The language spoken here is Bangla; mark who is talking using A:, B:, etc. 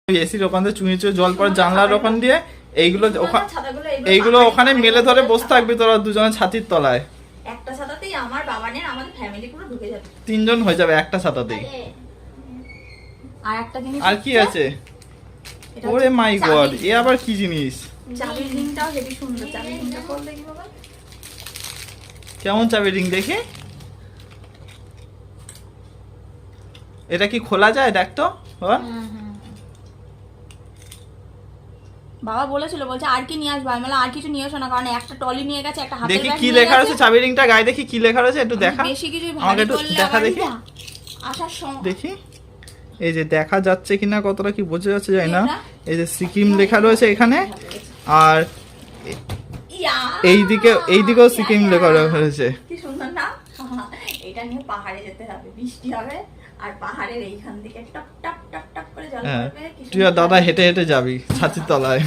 A: এসির ওখান থেকে চুঁয়ে চুঁয়ে জল পড়ে জানলার ওখান দিয়ে। এইগুলো ওখানে মেলে ধরে বসে থাকবি তোরা দুজনে ছাতির তলায়।
B: একটা ছাতাতেই আমার বাবানের আমাদের ফ্যামিলি পুরো ঢুকে যাবে।
A: তিনজন হয়ে যাবে একটা ছাতাতেই।
B: আর একটা জিনিস
A: আর কি আছে? ওরে মাই গড, এ আবার কি জিনিস?
B: চাবির রিংটাও হেবি সুন্দর। চাবির রিংটা খোল দেখি বাবা।
A: কেমন চাবির রিং দেখি? এটা কি খোলা যায় দেখ তো?
B: বাবা বলেছিল, বলছে আর কি নিয়ে আসবা? আমি বললাম আর কিছু নিয়ে এসো না, কারণ একটা টলি নিয়ে গেছে, একটা হাতের
A: দেখি
B: ব্যাগ
A: কি
B: নিয়ে
A: লেখা
B: গেছে।
A: রয়েছে চাবির রিংটা গায়ে, দেখি কি লেখা রয়েছে একটু দেখা।
B: বেশি কিছু
A: আমাকে
B: ভারী
A: একটু
B: করলে
A: দেখা
B: আবার
A: দেখি।
B: আসার সময়
A: দেখি এই যে দেখা যাচ্ছে কিনা, কতটা কি বোঝা যাচ্ছে জানি না। এই যে সিকিম লেখা রয়েছে এখানে, আর এইদিকেও সিকিম লেখা রয়েছে।
B: কি সুন্দর না? এটা নিয়ে পাহাড়ে যেতে হবে, বৃষ্টি হবে আর পাহাড়ের এইখান থেকে টপ টপ টপ টপ করে জল পড়বে।
A: তুই আর দাদা হেঁটে হেঁটে যাবি ছাতির তলায়।